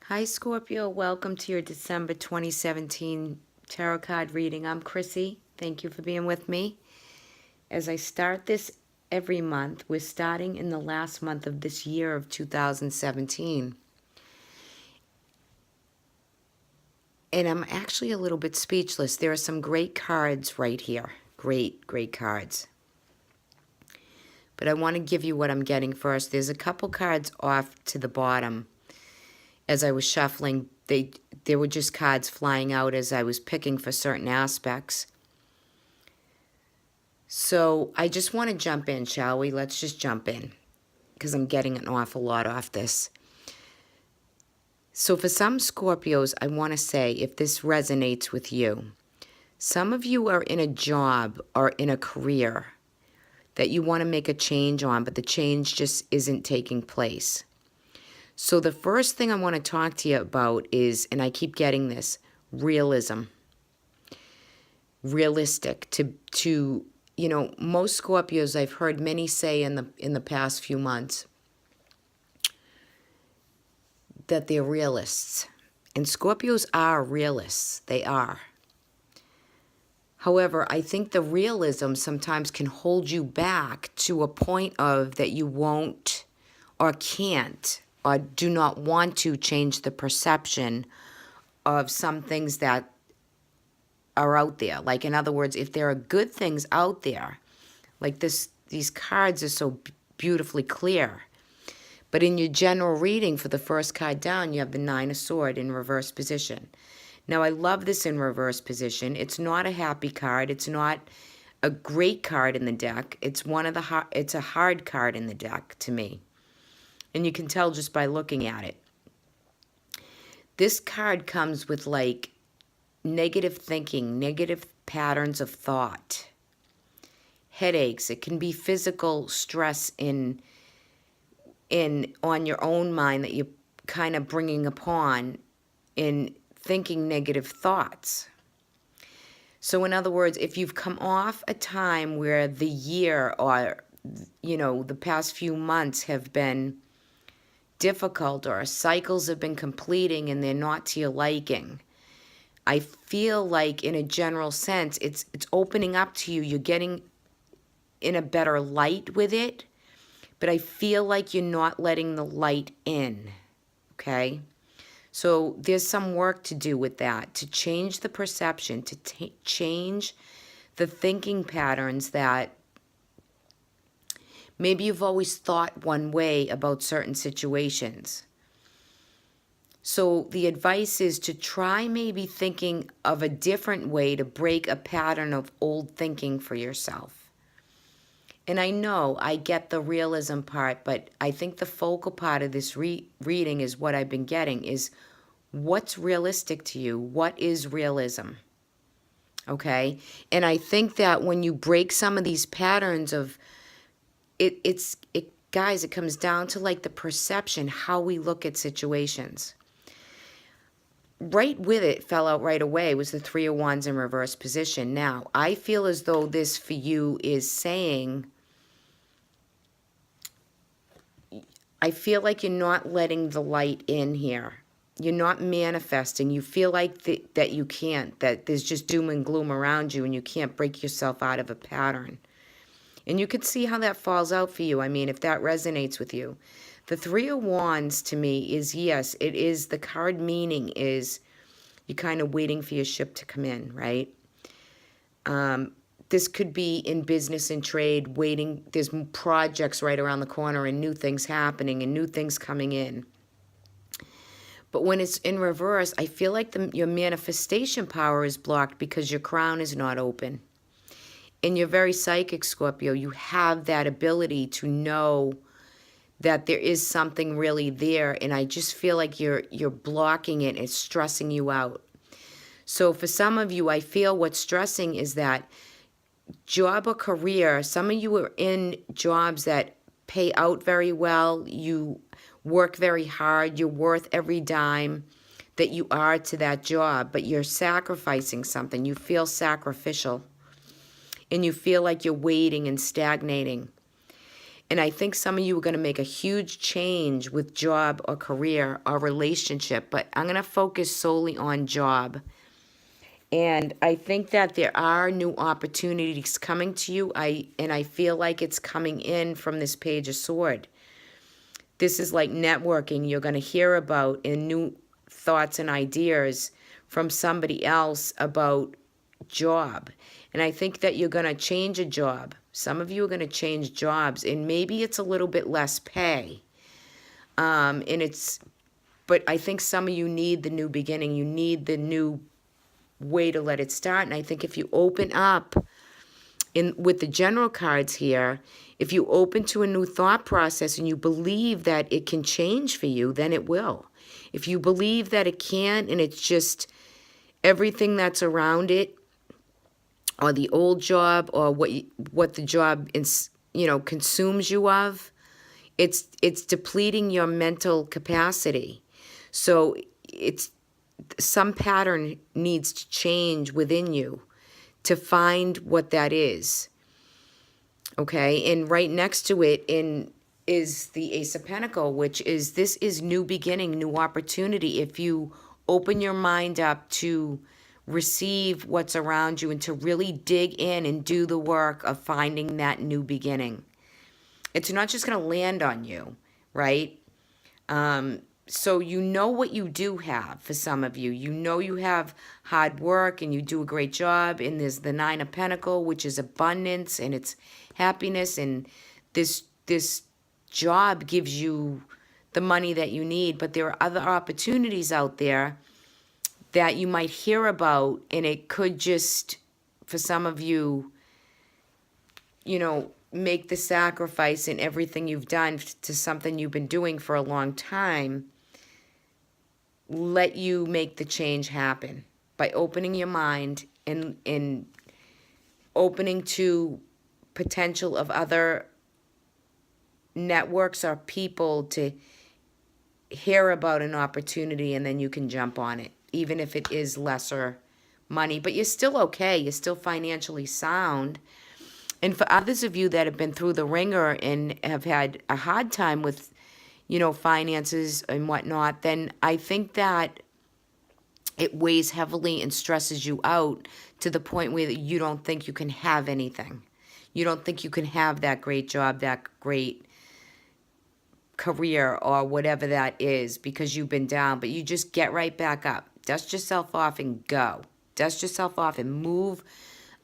Hi, Scorpio. Welcome to your December 2017 tarot card reading. I'm Chrissy. Thank you for being with me. As I start this every month, we're starting in the last month of this year of 2017. And I'm actually a little bit speechless. There are some great cards right here. Great, great cards. But I want to give you what I'm getting first. There's a couple cards off to the bottom. As I was shuffling, there were just cards flying out as I was picking for certain aspects. So I just want to jump in, shall we? Let's just jump in because I'm getting an awful lot off this. So for some Scorpios, I want to say, if this resonates with you, some of you are in a job or in a career that you want to make a change on, but the change just isn't taking place. So the first thing I want to talk to you about is, and I keep getting this, realism. Realistic. To you know, most Scorpios, I've heard many say in the past few months that they're realists. And Scorpios are realists. They are. However, I think the realism sometimes can hold you back to a point of that you won't or can't or do not want to change the perception of some things that are out there. Like, in other words, if there are good things out there, like these cards are so beautifully clear. But in your general reading for the first card down, you have the Nine of Swords in reverse position. Now, I love this in reverse position. It's not a happy card. It's not a great card in the deck. It's it's a hard card in the deck to me. And you can tell just by looking at it. This card comes with like negative thinking, negative patterns of thought, headaches. It can be physical stress on your own mind that you're kind of bringing upon in thinking negative thoughts. So in other words, if you've come off a time where the year or, you know, the past few months have been difficult or cycles have been completing and they're not to your liking, I feel like in a general sense, it's opening up to you. You're getting in a better light with it, but I feel like you're not letting the light in, okay? So there's some work to do with that, to change the perception, to change the thinking patterns that maybe you've always thought one way about certain situations. So the advice is to try maybe thinking of a different way to break a pattern of old thinking for yourself. And I know I get the realism part, but I think the focal part of this reading is what I've been getting is what's realistic to you? What is realism? Okay? And I think that when you break some of these patterns of guys, it comes down to like the perception, how we look at situations. Right with it, fell out right away, was the Three of Wands in reverse position. Now, I feel as though this for you is saying, I feel like you're not letting the light in here. You're not manifesting. You feel like that you can't, that there's just doom and gloom around you and you can't break yourself out of a pattern. And you can see how that falls out for you. I mean, if that resonates with you. The Three of Wands to me is, yes, it is, the card meaning is you're kind of waiting for your ship to come in, right? This could be in business and trade, waiting. There's projects right around the corner and new things happening and new things coming in. But when it's in reverse, I feel like your manifestation power is blocked because your crown is not open. And you're very psychic, Scorpio. You have that ability to know that there is something really there, and I just feel like you're blocking it. It's stressing you out. So for some of you, I feel what's stressing is that job or career, some of you are in jobs that pay out very well. You work very hard. You're worth every dime that you are to that job, but you're sacrificing something. You feel sacrificial, and you feel like you're waiting and stagnating. And I think some of you are going to make a huge change with job or career or relationship, but I'm going to focus solely on job. And I think that there are new opportunities coming to you. I feel like it's coming in from this Page of Sword. This is like networking. You're going to hear about in new thoughts and ideas from somebody else about job. And I think that you're going to change a job. Some of you are going to change jobs, and maybe it's a little bit less pay. But I think some of you need the new beginning. You need the new way to let it start. And I think if you open up with the general cards here, if you open to a new thought process and you believe that it can change for you, then it will. If you believe that it can't and it's just everything that's around it, or the old job, or what the job consumes you of, it's depleting your mental capacity. So it's some pattern needs to change within you to find what that is. Okay, and right next to it is the Ace of Pentacles, which is this is new beginning, new opportunity. If you open your mind up to receive what's around you and to really dig in and do the work of finding that new beginning. It's not just going to land on you, right? So you know what you do have for some of you. You know you have hard work and you do a great job. And there's the Nine of Pentacles, which is abundance and it's happiness. And this job gives you the money that you need. But there are other opportunities out there that you might hear about. And it could just, for some of you, make the sacrifice in everything you've done to something you've been doing for a long time. Let you make the change happen by opening your mind and opening to potential of other networks or people to hear about an opportunity, and then you can jump on it, even if it is lesser money. But you're still okay. You're still financially sound. And for others of you that have been through the ringer and have had a hard time with finances and whatnot, then I think that it weighs heavily and stresses you out to the point where you don't think you can have anything. You don't think you can have that great job, that great career, or whatever that is, because you've been down. But you just get right back up. Dust yourself off and go. Dust yourself off and move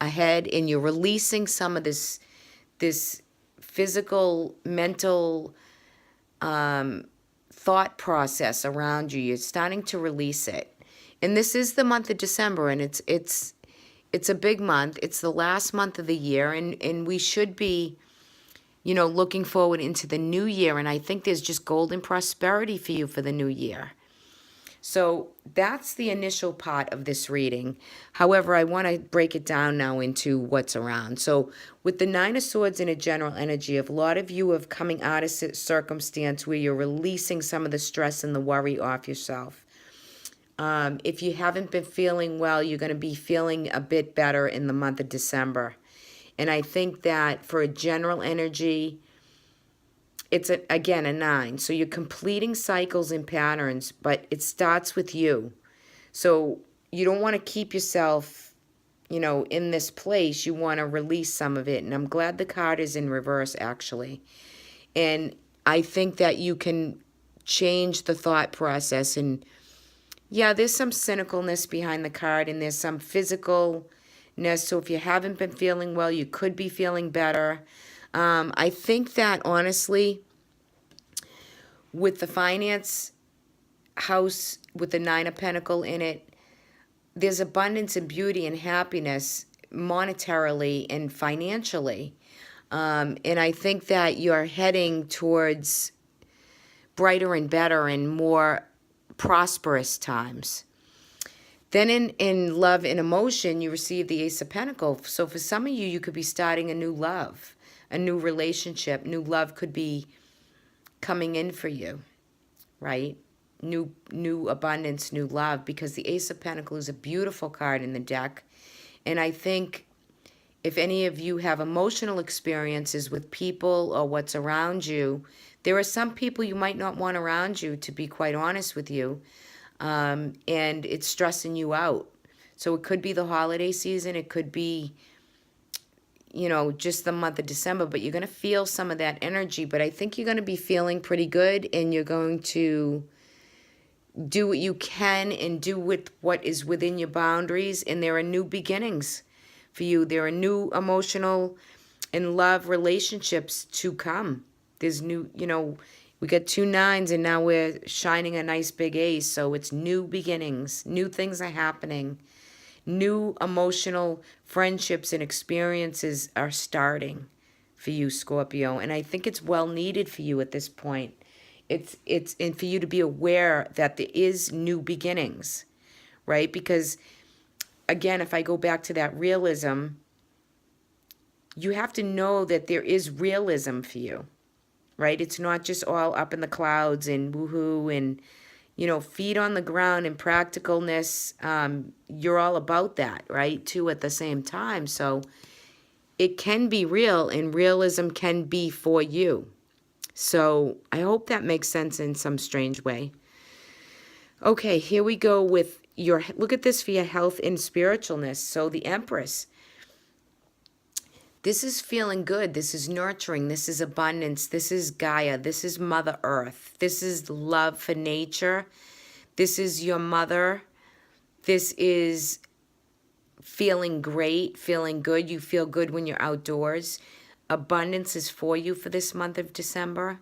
ahead. And you're releasing some of this physical, mental thought process around you. You're starting to release it. And this is the month of December, and it's a big month. It's the last month of the year, and we should be, looking forward into the new year. And I think there's just golden prosperity for you for the new year. So that's the initial part of this reading. However, I want to break it down now into what's around. So with the Nine of Swords in a general energy, a lot of you are coming out of circumstance where you're releasing some of the stress and the worry off yourself. If you haven't been feeling well, you're going to be feeling a bit better in the month of December. And I think that for a general energy, it's, again, a 9. So you're completing cycles and patterns, but it starts with you. So you don't want to keep yourself, in this place. You want to release some of it. And I'm glad the card is in reverse, actually. And I think that you can change the thought process. And, yeah, there's some cynicalness behind the card, and there's some physicalness. So if you haven't been feeling well, you could be feeling better. I think that, honestly, with the finance house, with the Nine of Pentacles in it, there's abundance and beauty and happiness monetarily and financially. And I think that you're heading towards brighter and better and more prosperous times. Then in love and emotion, you receive the Ace of Pentacles. So for some of you, you could be starting a new love, a new relationship. New love could be coming in for you, right? New abundance, new love, because the Ace of Pentacles is a beautiful card in the deck. And I think if any of you have emotional experiences with people or what's around you, there are some people you might not want around you, to be quite honest with you, and it's stressing you out. So it could be the holiday season, it could be, just the month of December, but you're going to feel some of that energy. But I think you're going to be feeling pretty good, and you're going to do what you can and do with what is within your boundaries. And there are new beginnings for you. There are new emotional and love relationships to come. There's new, we got 2 9s and now we're shining a nice big ace. So it's new beginnings. New things are happening. New emotional friendships and experiences are starting for you, Scorpio. And I think it's well needed for you at this point. It's and for you to be aware that there is new beginnings, right? Because again, if I go back to that realism, you have to know that there is realism for you, right? It's not just all up in the clouds and woohoo and, feet on the ground and practicalness. You're all about that, right? Too, at the same time. So it can be real, and realism can be for you. So I hope that makes sense in some strange way. Okay, here we go with look at this for your health and spiritualness. So the Empress. This is feeling good. This is nurturing. This is abundance. This is Gaia. This is Mother Earth. This is love for nature. This is your mother. This is feeling great, feeling good. You feel good when you're outdoors. Abundance is for you for this month of December.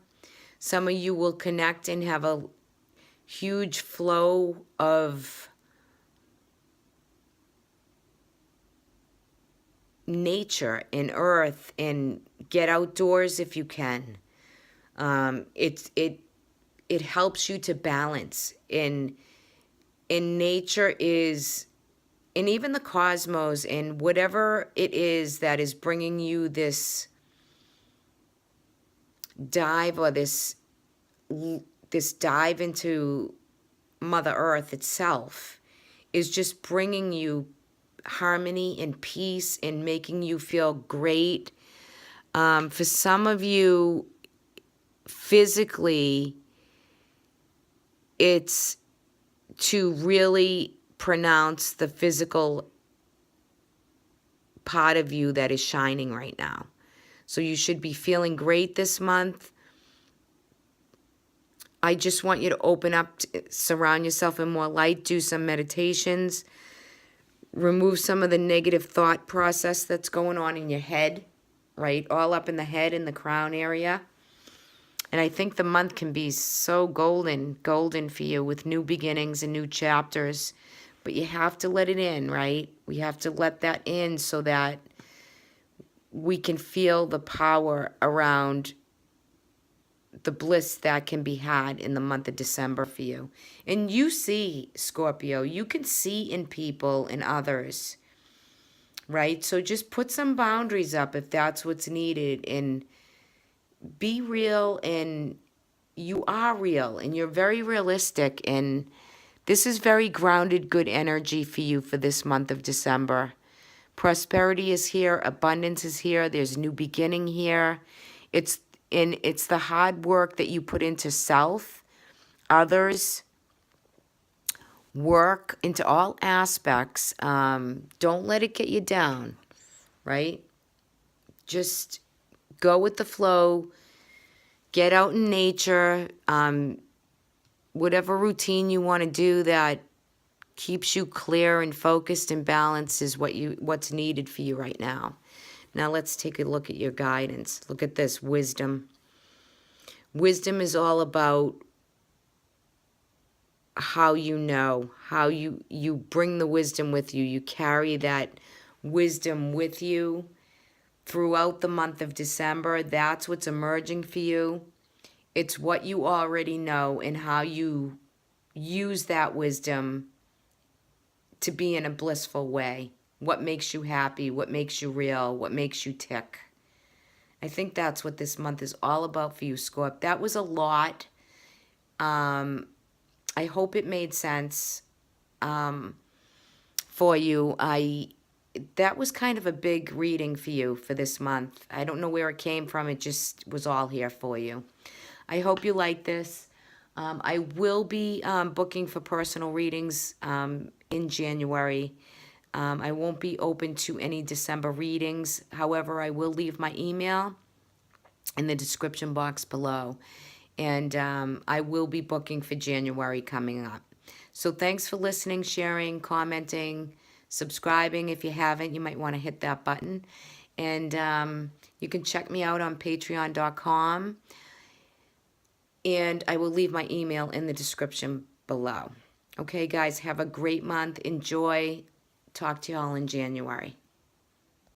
Some of you will connect and have a huge flow of nature and earth, and get outdoors if you can. It helps you to balance in nature is, and even the cosmos, and whatever it is that is bringing you this dive, or this dive into Mother Earth itself, is just bringing you harmony and peace and making you feel great. For some of you, physically, it's to really pronounce the physical part of you that is shining right now. So you should be feeling great this month. I just want you to open up, surround yourself in more light, do some meditations, remove some of the negative thought process that's going on in your head, right? All up in the head, in the crown area. And I think the month can be so golden for you, with new beginnings and new chapters. But you have to let it in, right? We have to let that in so that we can feel the power around the bliss that can be had in the month of December for you. And you see, Scorpio, you can see in people and others, right? So just put some boundaries up if that's what's needed, and be real. And you are real, and you're very realistic, and this is very grounded, good energy for you for this month of December. Prosperity is here, abundance is here, there's new beginning here. It's the hard work that you put into self, others, work, into all aspects. Don't let it get you down, right? Just go with the flow. Get out in nature. Whatever routine you want to do that keeps you clear and focused and balanced is what's needed for you right now. Now let's take a look at your guidance. Look at this, wisdom. Wisdom is all about how how you bring the wisdom with you. You carry that wisdom with you throughout the month of December. That's what's emerging for you. It's what you already know, and how you use that wisdom to be in a blissful way. What makes you happy, what makes you real, what makes you tick. I think that's what this month is all about for you, Scorp. That was a lot. I hope it made sense for you. that was kind of a big reading for you for this month. I don't know where it came from. It just was all here for you. I hope you like this. I will be booking for personal readings in January. I won't be open to any December readings. However, I will leave my email in the description box below. And I will be booking for January coming up. So thanks for listening, sharing, commenting, subscribing. If you haven't, you might want to hit that button. And you can check me out on patreon.com. And I will leave my email in the description below. Okay, guys, have a great month. Enjoy. Talk to you all in January.